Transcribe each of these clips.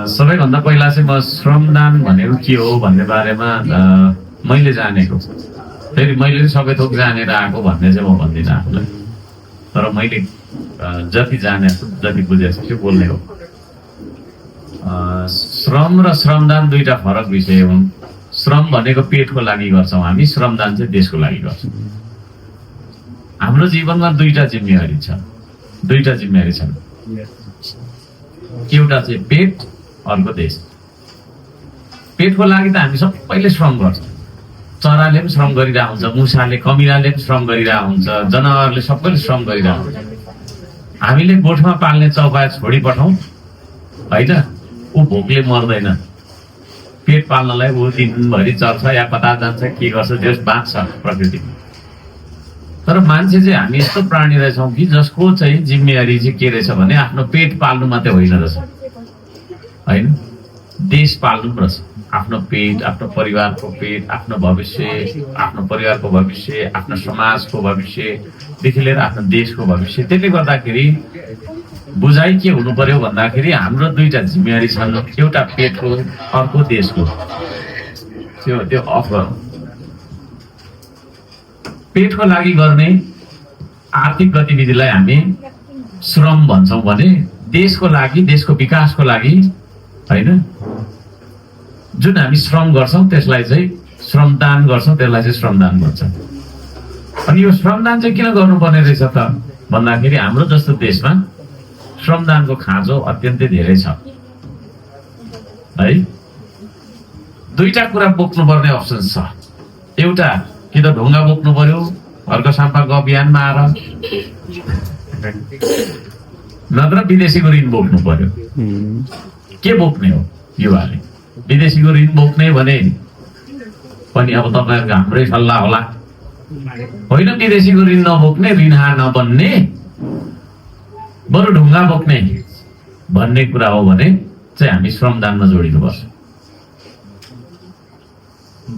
सबैभन्दा पहिला चाहिँ म श्रमदान भनेको के हो भन्ने बारेमा मैले जानेको, फेरि मैले चाहिँ सबै थोक जानेर आएको भन्ने चाहिँ म भन्दिनँ आफूलाई, तर मैले जति जानेको जति बुझेको त्यो बोल्ने हो। श्रम र श्रमदान दुईटा फरक विषय हुन्। श्रम भनेको पेटको लागि गर्छौँ हामी, श्रमदान चाहिँ देशको लागि गर्छौँ। हाम्रो जीवनमा दुईटा जिम्मेवारी छ, दुईटा जिम्मेवारी छन्, एउटा चाहिँ पेट, अर्को देश। पेटको लागि त हामी सबैले श्रम गर्छौँ, चराले पनि श्रम गरिरहेको हुन्छ, मुसाले कमिराले पनि श्रम गरिरहेको हुन्छ, जनावरले सबैले श्रम गरिरहेको हुन्छ। हामीले गोठमा पाल्ने चौपाया छोडी पठाउँ होइन, ऊ भोकले मर्दैन। पेट पाल्नलाई ऊ दिनभरि चल्छ या कता जान्छ के गर्छ, त्यस बाँच्छ प्रकृति। तर मान्छे चाहिँ हामी यस्तो प्राणी रहेछौँ कि जसको चाहिँ जिम्मेवारी चाहिँ के रहेछ भने आफ्नो पेट पाल्नु मात्रै होइन रहेछ, होइन, देश पाल्नु पनि रहेछ। आफ्नो पेट, आफ्नो परिवारको पेट, आफ्नो भविष्य, आफ्नो परिवारको भविष्य, आफ्नो समाजको भविष्यदेखि लिएर आफ्नो देशको भविष्य। त्यसले गर्दाखेरि बुझाइ के हुनु पर्यो भन्दाखेरि हाम्रो दुईटा जिम्मेवारी छन्, एउटा पेटको, अर्को देशको। त्यो अफ गरौँ। पेटको लागि गर्ने आर्थिक गतिविधिलाई हामी श्रम भन्छौँ भने देशको लागि, देशको विकासको लागि होइन, जुन हामी श्रम गर्छौँ त्यसलाई चाहिँ श्रमदान गर्छौँ, त्यसलाई चाहिँ श्रमदान भन्छ। अनि यो श्रमदान चाहिँ किन गर्नुपर्ने रहेछ त भन्दाखेरि हाम्रो जस्तो देशमा श्रमदानको खाँचो अत्यन्तै धेरै छ है। दुईटा कुरा बोक्नुपर्ने अप्सन छ, एउटा कि त ढुङ्गा बोक्नु पर्यो घरको साम्पाको अभियानमा आएर, नत्र विदेशीको ऋण बोक्नु पर्यो। के बोक्ने हो युवाले? विदेशीको ऋण बोक्ने भने पनि अब तपाईँहरूको हाम्रै सल्लाह होला, होइन विदेशीको ऋण नबोक्ने, ऋणहार नबन्ने, बरु ढुङ्गा बोक्ने भन्ने कुरा हो भने चाहिँ हामी श्रमदानमा जोडिनुपर्छ।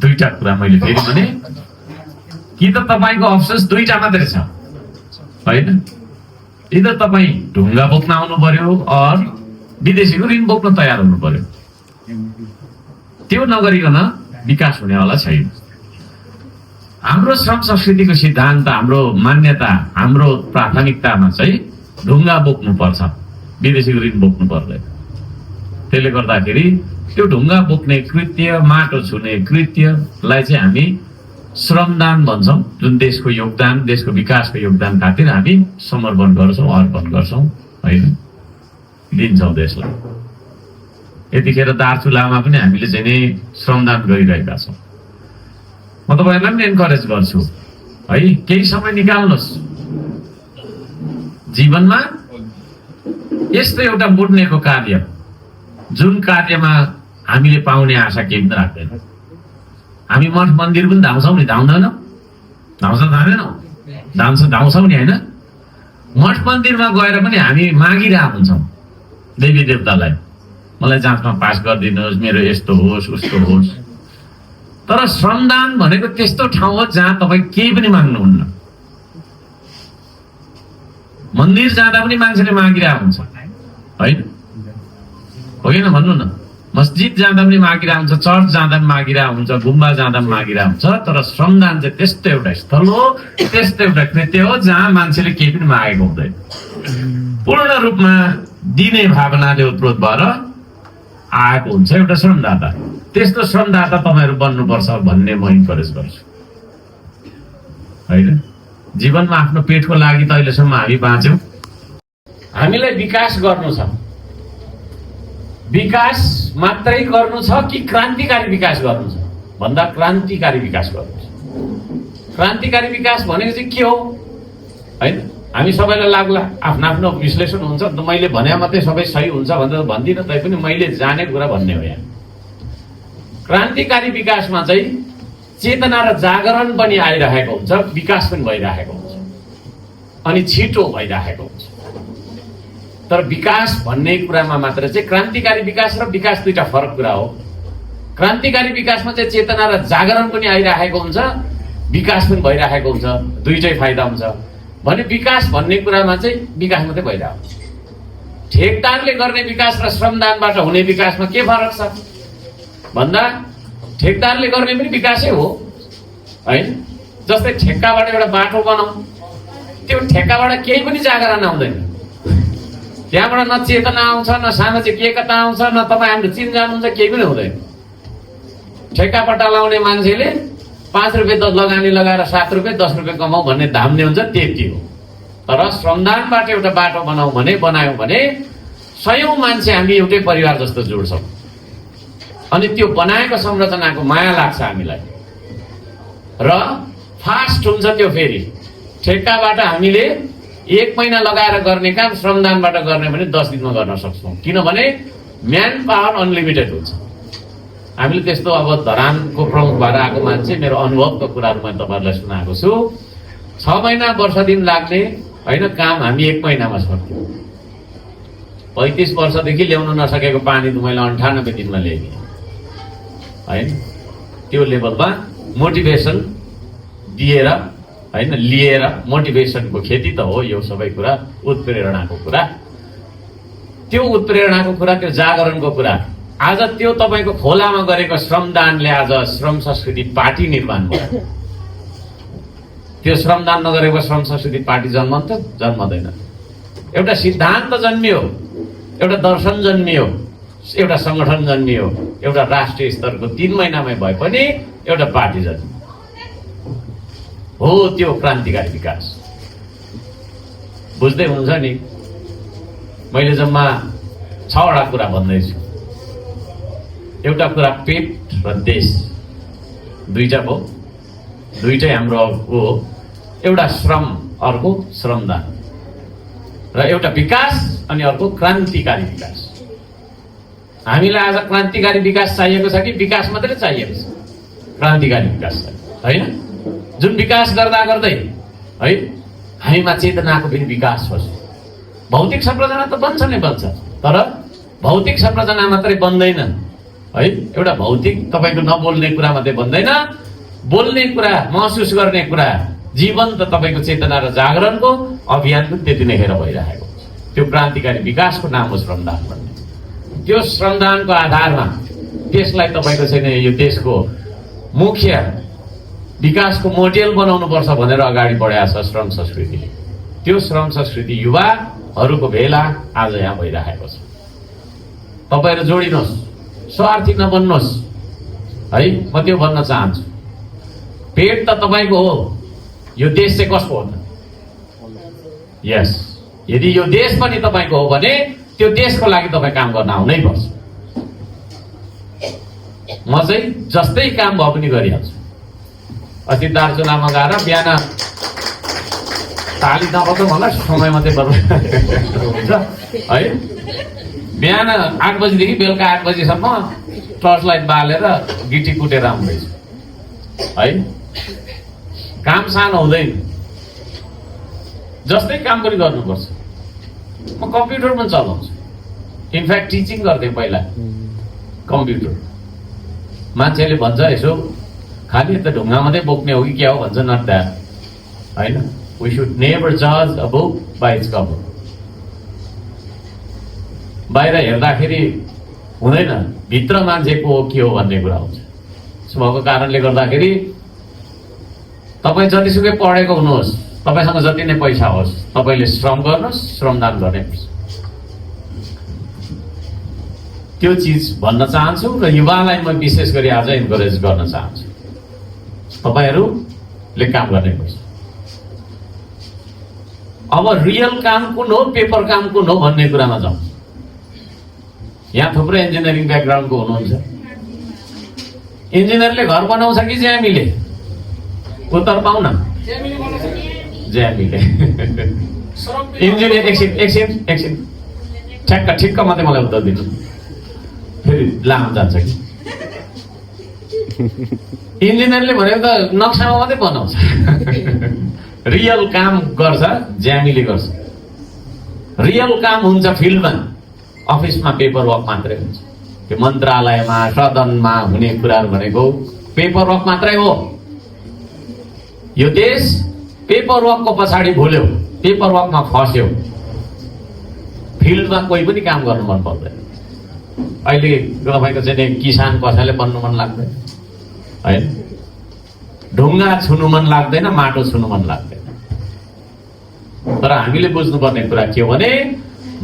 दुईटा कुरा मैले फेरि भने कि त तपाईँको अफसोस दुईटा मात्रै छ होइन, यदि तपाईँ ढुङ्गा बोक्न आउनु पर्यो अर विदेशीको ऋण बोक्न तयार हुनु पर्यो। त्यो नगरिकन विकास हुनेवाला छैन। हाम्रो श्रम संस्कृतिको सिद्धान्त, हाम्रो मान्यता, हाम्रो प्राथमिकतामा चाहिँ ढुङ्गा बोक्नु पर्छ, विदेशीको ऋण बोक्नु पर्दैन। त्यसले गर्दाखेरि त्यो ढुङ्गा बोक्ने कृत्य, माटो छुने कृत्यलाई चाहिँ हामी श्रमदान भन्छौँ, जुन देशको योगदान, देशको विकासको योगदान खातिर हामी समर्पण गर्छौँ, अर्पण गर्छौँ होइन, दिन्छौँ देशलाई। यतिखेर दार्चुलामा पनि हामीले चाहिँ नै श्रमदान गरिरहेका छौँ। म तपाईँहरूलाई पनि एन्करेज गर्छु है, केही समय निकाल्नुहोस् जीवनमा, यस्तो एउटा बुझ्नेको कार्य जुन कार्यमा हामीले पाउने आशा केही पनि राख्दैन। हामी मठ मन्दिर पनि धाउँछौँ नि, धाउँदैनौँ? धाउँदैनौँ? धाउँछौँ नि होइन। मठ मन्दिरमा गएर पनि हामी मागिरहेको हुन्छौँ देवी देवतालाई, मलाई जाँचमा पास गरिदिनुहोस्, मेरो यस्तो होस् उस्तो होस्। तर श्रमदान भनेको त्यस्तो ठाउँ हो जहाँ तपाईँ केही पनि माग्नुहुन्न। मन्दिर जाँदा पनि मान्छेले मागिरहेको हुन्छ होइन भन्नु न, मस्जिद जाँदा पनि मागिरहेको हुन्छ, चर्च जाँदा पनि मागिरहेको हुन्छ, गुम्बा जाँदा पनि मागिरहेको हुन्छ। तर श्रमदान चाहिँ त्यस्तो एउटा स्थल हो, त्यस्तो एउटा कृत्य हो जहाँ मान्छेले केही पनि मागेको हुँदैन, पूर्ण रूपमा दिने भावनाले उत्प्रोत भएर आएको हुन्छ एउटा श्रमदाता। त्यस्तो श्रमदाता तपाईँहरू बन्नुपर्छ भन्ने म इन्करेज गर्छु होइन। जीवनमा आफ्नो पेटको लागि त अहिलेसम्म हामी बाँच्यौँ। हामीलाई विकास गर्नु छ, विकास मात्रै गर्नु छ कि क्रान्तिकारी विकास गर्नु छ भन्दा क्रान्तिकारी विकास गर्नु छ। क्रान्तिकारी विकास भनेको चाहिँ के हो होइन, हामी सबैलाई लाग्ला, आफ्नो आफ्नो विश्लेषण हुन्छ। मैले भने मात्रै सबै सही हुन्छ भनेर भन्दिनँ, तैपनि मैले जानेको कुरा भन्ने हो। यहाँ क्रान्तिकारी विकासमा चाहिँ चेतना र जागरण पनि आइरहेको हुन्छ, विकास पनि भइरहेको हुन्छ, अनि छिटो भइरहेको हुन्छ। तर विकास भन्ने कुरामा मात्र चाहिँ क्रान्तिकारी विकास र विकास दुईटा फरक कुरा हो। क्रान्तिकारी विकासमा चाहिँ चेतना र जागरण पनि आइरहेको हुन्छ, विकास पनि भइरहेको हुन्छ, दुईटै फाइदा हुन्छ भने विकास भन्ने कुरामा चाहिँ विकास मात्रै भइरहेको हुन्छ। ठेकदारले गर्ने विकास र श्रमदानबाट हुने विकासमा के फरक छ भन्दा ठेकदारले गर्ने पनि विकासै हो हैन। जस्तै ठेक्काबाट एउटा बाटो बनाऊ, त्यो ठेक्काबाट केही पनि जागरण आउँदैन, त्यहाँबाट न चेतना आउँछ, न सामाजिक एकता आउँछ, न तपाईँ हाम्रो चिनजान हुन्छ, केही पनि हुँदैन। ठेक्कापट्टा लाउने मान्छेले 5 रुपियाँ लगानी लगाएर 7 रुपियाँ 10 रुपियाँ कमाऊ भन्ने धाम्ने हुन्छ, त्यति हो। तर श्रमदानबाट एउटा बाटो बनायौँ भने 100औं मान्छे हामी एउटै परिवार जस्तो जोड्छौँ अनि त्यो बनाएको संरचनाको माया लाग्छ हामीलाई र फास्ट हुन्छ त्यो। फेरि ठेक्काबाट हामीले 1 महिना लगाएर गर्ने काम श्रमदानबाट गर्ने भने 10 दिनमा गर्न सक्छौँ, किनभने म्यान पावर अनलिमिटेड हुन्छ। हामीले त्यस्तो अब धरानको प्रमुख भएर आएको मान्छे, मेरो अनुभवको कुराहरू मैले तपाईँहरूलाई सुनाएको छु। 6 महिना वर्ष दिन लाग्ने होइन काम हामी 1 महिनामा सक्यौँ। 35 वर्षदेखि ल्याउन नसकेको पानी त मैले 98 दिनमा ल्याइदिएँ होइन। त्यो लेभलमा मोटिभेसन दिएर होइन, लिएर मोटिभेसनको खेती त हो यो सबै कुरा, उत्प्रेरणाको कुरा। त्यो उत्प्रेरणाको कुरा, त्यो जागरणको कुरा। आज त्यो तपाईँको खोलामा गरेको श्रमदानले आज श्रम संस्कृति पार्टी निर्माण भयो। त्यो श्रमदान नगरेको श्रम संस्कृति पार्टी जन्मन्छ? जन्मदैन। एउटा सिद्धान्त जन्मियो, एउटा दर्शन जन्मियो, एउटा संगठन जन्मियो, एउटा राष्ट्रिय स्तरको 3 महिनामै भए पनि एउटा पार्टी जन्मियो, हो त्यो क्रान्तिकारी विकास। बुझ्दै हुन्छ नि? मैले जम्मा 6वटा कुरा भन्दैछु। एउटा कुरा पेट र देश, दुईटा हो, दुईटै हाम्रो हो। एउटा श्रम, अर्को श्रमदान, र एउटा विकास अनि अर्को क्रान्तिकारी विकास। हामीलाई आज क्रान्तिकारी विकास चाहिएको छ कि विकास मात्रै चाहिएको छ? क्रान्तिकारी विकास होइन, जुन विकास गर्दा गर्दै है हामीमा चेतनाको पनि विकास होस्। भौतिक संरचना त बन्छ नै बन्छ, तर भौतिक संरचना मात्रै बन्दैन है। एउटा भौतिक तपाईँको नबोल्ने कुरा मात्रै बन्दैन, बोल्ने कुरा, महसुस गर्ने कुरा, जीवन्त तपाईँको चेतना र जागरणको अभियान पनि त्यति नै हेर भइरहेको। त्यो क्रान्तिकारी विकासको नाम हो श्रमदान भन्ने। त्यो श्रमदानको आधारमा त्यसलाई तपाईँको चाहिँ यो देशको मुख्य विकासको मोडेल बनाउनु पर्छ भनेर अगाडि बढाएको छ श्रम संस्कृतिले। त्यो श्रम संस्कृति युवाहरूको भेला आज यहाँ भइरहेको छ। तपाईँहरू जोडिनुहोस्, स्वार्थी नबन्नुहोस् है, म त्यो भन्न चाहन्छु। पेट त तपाईँको हो, यो देश चाहिँ कसको हो त? यस, यदि यो देश पनि तपाईँको हो भने त्यो देशको लागि तपाईँ काम गर्न आउनै पर्छ। म चाहिँ जस्तै काम भए पनि गरिहाल्छु। अस्ति दार्चुलामा गएर बिहान ताली नबजाउँ होला, समय मात्रै हुन्छ है। बिहान 8 बजीदेखि बेलुका 8 बजीसम्म टर्च लाइट बालेर गिटी कुटेर आउँदैछु है। काम सानो हुँदैन, जस्तै काम पनि गर्नुपर्छ। म कम्प्युटर पनि चलाउँछु, इनफ्याक्ट टिचिङ गर्थेँ पहिला कम्प्युटर। मान्छेले भन्छ यसो खालि त ढुङ्गा मात्रै बोक्ने हो कि क्या हो भन्छ, नट द्याट होइन। वी सुड नेभर जज a book by its cover. बाहिर हेर्दाखेरि हुँदैन, भित्र मान्छेको के हो भन्ने कुरा हुन्छ। त्यसो भएको कारणले गर्दाखेरि तपाईँ जतिसुकै पढेको हुनुहोस्, तपाईँसँग जति नै पैसा होस्, तपाईँले श्रम गर्नुहोस्, श्रमदान गर्नुपर्छ। त्यो चिज भन्न चाहन्छु र युवालाई म विशेष गरी आज इन्करेज गर्न चाहन्छु। तपाईँहरूले काम गर्नुपर्छ। अब रियल काम कुन हो, पेपर काम कुन हो भन्ने कुरामा जाउँ। यहाँ थुप्रै इन्जिनियरिङ ब्याकग्राउन्डको हुनुहुन्छ। इन्जिनियरले घर बनाउँछ कि ज्यामीले? उत्तर पाउन। ज्यामीले। इन्जिनियर एकछिन ठिक्क मात्रै मलाई उत्तर दिनु, फेरि लामो जान्छ कि। इन्जिनियरले भनेको त नक्सामा मात्रै बनाउँछ, रियल काम गर्छ ज्यामीले गर्छ। रियल काम हुन्छ फिल्डमा, अफिसमा पेपर वर्क मात्रै हुन्छ। त्यो मन्त्रालयमा सदनमा हुने कुराहरू भनेको पेपर वर्क मात्रै हो। यो देश पेपर वर्कको पछाडि भुल्यो, पेपर वर्कमा फस्यो। फिल्डमा कोही पनि काम गर्नु मन पर्दैन। अहिले तपाईँको चाहिँ किसान कसैले बन्नु मन लाग्दैन होइन, ढुङ्गा छुनु मन लाग्दैन, माटो छुनु मन लाग्दैन। तर हामीले बुझ्नुपर्ने कुरा के हो भने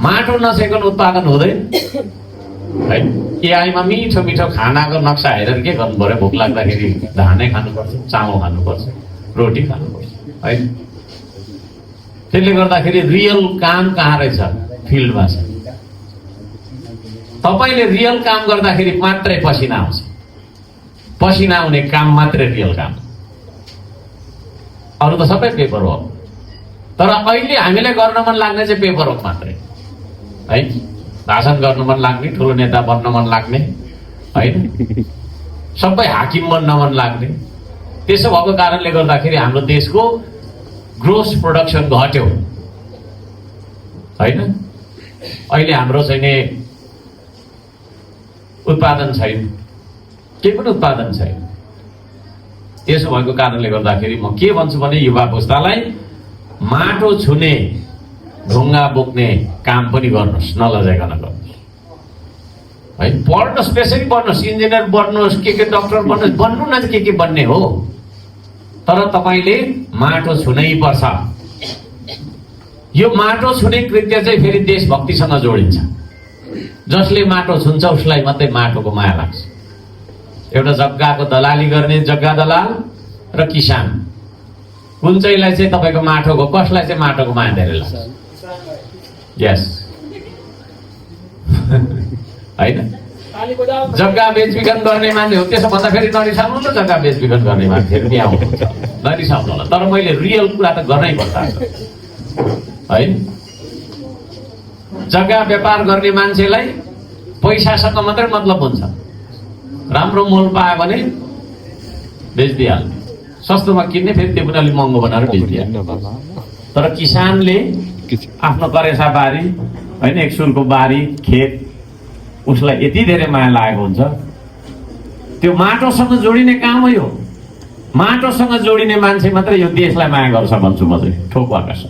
माटो नछेकन उत्पादन हुँदैन है। एआईमा मिठो मिठो खानाको नक्सा हेरेर के गर्नु पर्यो, भोक लाग्दाखेरि धानै खानुपर्छ, चामल खानुपर्छ, रोटी खानुपर्छ है। त्यसले गर्दाखेरि रियल काम कहाँ रहेछ, फिल्डमा छ। तपाईँले रियल काम गर्दाखेरि मात्रै पसिना आउँछ, पसिना आउने काम मात्रै रियल काम, अरू त सबै पेपर वर्क। तर अहिले हामीलाई गर्न मन लाग्ने चाहिँ पेपर वर्क मात्रै है। भाषण गर्नु मन लाग्ने, ठुलो नेता बन्न मन लाग्ने होइन, सबै हाकिम बन्न मन लाग्ने। त्यसो भएको कारणले गर्दाखेरि हाम्रो देशको ग्रोस प्रोडक्सन घट्यो होइन। अहिले हाम्रो चाहिँ नि उत्पादन छैन, केही पनि उत्पादन छैन। त्यसो भएको कारणले गर्दाखेरि म के भन्छु भने युवा पुस्तालाई माटो छुने, ढुङ्गा बोक्ने काम पनि गर्नुहोस्, नलजाइकन गर्नुहोस् है। पढ्नुहोस्, त्यसरी पढ्नुहोस्, इन्जिनियर बन्नुहोस्, के डक्टर बन्नुहोस्, बन्नु न के बन्ने हो। तर तपाईँले माटो छुनै पर्छ। यो माटो छुने कृत्य चाहिँ फेरि देशभक्तिसँग जोडिन्छ। जसले माटो छुन्छ उसलाई मात्रै माटोको माया लाग्छ। एउटा जग्गाको दलाली गर्ने जग्गा दलाल र किसान, कुन चाहिँलाई चाहिँ तपाईँको माटोको, कसलाई चाहिँ माटोको माया धेरै लाग्छ? यस होइन। जग्गा बेचबिखन गर्ने मान्छे हो, त्यसो भन्दा फेरि नरिसाउनु न। जग्गा बेचबिखन गर्ने मान्छेहरू नि आउनुहुन्छ, नरिसाउनु होला। तर मैले रियल कुरा त गर्नै पर्छ है। जग्गा व्यापार गर्ने मान्छेलाई पैसासँग मात्रै मतलब हुन्छ। राम्रो मोल पायो भने बेचिदिइहाल्ने, सस्तोमा किन्ने, फेरि त्यो पनि अलिक महँगो बनाएर बेचिदिइहाल्ने। तर किसानले आफ्नो करेसा बारी होइन, एक सुरको बारी, खेत, उसलाई यति धेरै माया लागेको हुन्छ। त्यो माटोसँग जोडिने काम हो यो। माटोसँग जोडिने मान्छे मात्रै यो देशलाई माया गर्छ भन्छु म चाहिँ, ठोक आकाश।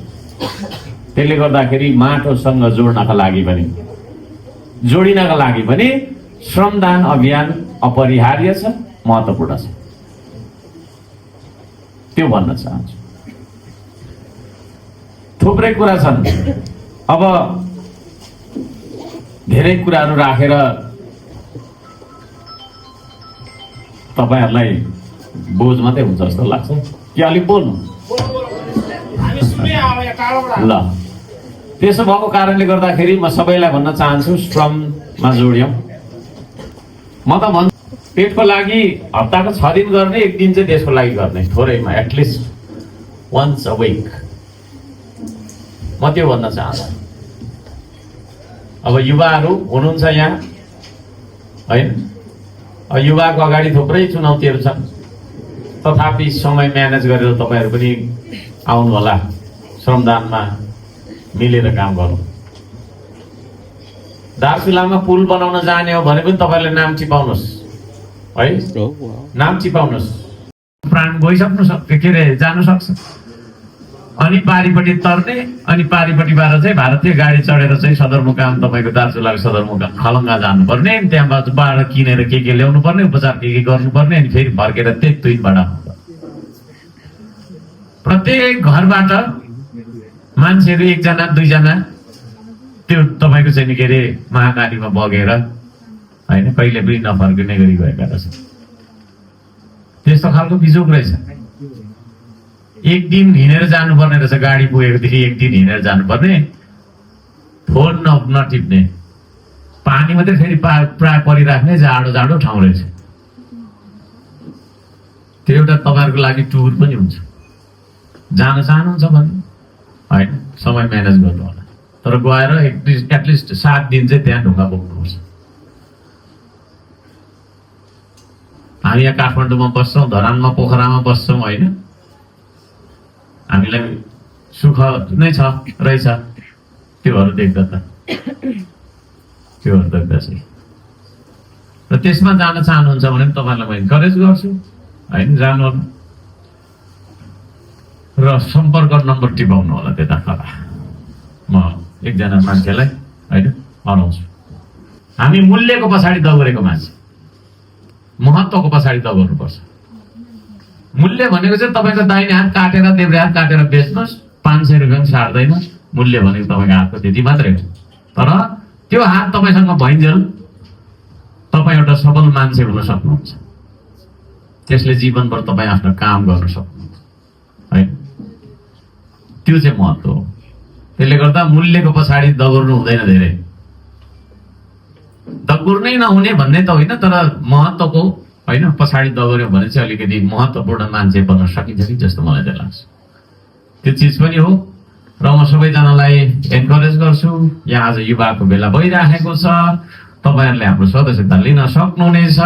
त्यसले गर्दाखेरि माटोसँग जोड्नका लागि पनि, जोडिनका लागि पनि श्रमदान अभियान अपरिहार्य छ, महत्त्वपूर्ण छ। त्यो भन्न चाहन्छु। थुप्रै कुरा छन्। अब धेरै कुराहरू राखेर तपाईहरुलाई बोझ मात्रै हुन्छ जस्तो लाग्छ कि अलिक बोल्नु? ल, त्यसो भएको कारणले गर्दाखेरि म सबैलाई भन्न चाहन्छु, श्रममा जोड्यौं। म त भन्छु पेटको लागि हप्ताको 6 दिन गर्ने, 1 दिन चाहिँ देशको लागि गर्ने, थोरैमा एटलिस्ट वन्स अ वीक। म त्यो भन्न चाहन्छु। अब युवाहरू हुनुहुन्छ यहाँ हैन, युवाको अगाडि थुप्रै चुनौतीहरू छन्। तथापि समय म्यानेज गरेर तपाईहरु पनि आउनु होला, श्रमदानमा मिलेर काम गरौँ। दार्चुलामा पुल बनाउन जाने हो भने पनि तपाईहरुले नाम चिपाउनुस् है, नाम चिपाउनुस्। प्राण गइसक्नु सक्छ, के रे जानु सक्छ। अनि पारिपट्टि तर्ने, अनि पारिपट्टिबाट चाहिँ भारतीय गाडी चढेर चाहिँ सदरमुकाम, तपाईको दार्चुलाको सदरमुकाम खलङ्गा जानुपर्ने, त्यहाँबाट किनेर के ल्याउनु पर्ने, उपचार के गर्नुपर्ने, अनि फेरि फर्केर त्यही तुइनबाट आउँछ। प्रत्येक घरबाट मान्छेहरू 1 जना 2 जना त्यो तपाईको चाहिँ के रे महाकालीमा बगेर हैन, कहिले पनि नफर्किने गरी गएका रहेछन्। त्यस्तो खालको बिजोग रहेछ। 1 दिन हिँडेर जानुपर्ने रहेछ, गाडी पुगेकोदेखि 1 दिन हिँडेर जानुपर्ने, फोन नटिप्ने, पानी मात्रै फेरि प्राय परिराख्ने, जाडो जाडो ठाउँ रहेछ। त्यो एउटा तपाईहरुको लागि टुर पनि हुन्छ। जान चाहनुहुन्छ भने हैन, समय म्यानेज गर्नु होला। तर गएर एटलिस्ट 7 दिन चाहिँ त्यहाँ ढुङ्गा बोक्नुपर्छ। हामी यहाँ काठमाडौँमा बस्छौँ, धरानमा, पोखरामा बस्छौँ हैन, हामीलाई सुख नै छ रहेछ त्योहरू देख्दा त, त्योहरू देख्दा चाहिँ। र त्यसमा जान चाहनुहुन्छ भने तपाईहरुलाई म इन्करेज गर्छु हैन, जानु होला। र सम्पर्क नम्बर टिपाउनु होला त्यता तल। म एकजना मान्छेलाई होइन, हराउँछौँ। हामी मूल्यको पछाडि दगुरेको मान्छे, महत्त्वको पछाडि दगुर्नुपर्छ। मूल्य भनेको चाहिँ तपाईँको दाहिने हात काटेर देब्रे हात काटेर बेच्नुहोस्, 500 रुपियाँ पनि सार्दैन। मूल्य भनेको तपाईँको हातको त्यति मात्रै हो। तर त्यो हात तपाईँसँग भइन्जेल तपाईँ एउटा सफल मान्छे हुन सक्नुहुन्छ। त्यसले जीवनभर तपाईँ आफ्नो काम गर्न सक्नुहुन्छ, होइन? त्यो चाहिँ महत्त्व हो। त्यसले गर्दा मूल्यको पछाडि दगुर्नु हुँदैन। धेरै दगुर्नै नहुने भन्ने त होइन, तर महत्त्वको होइन पछाडि दगुर्यो भने चाहिँ अलिकति महत्त्वपूर्ण मान्छे बन्न सकिन्छ कि जस्तो मलाई चाहिँ लाग्छ। त्यो चिज पनि हो र म सबैजनालाई एन्करेज गर्छु। यहाँ आज युवाको बेला भइराखेको छ, तपाईँहरूले हाम्रो सदस्यता लिन सक्नुहुनेछ।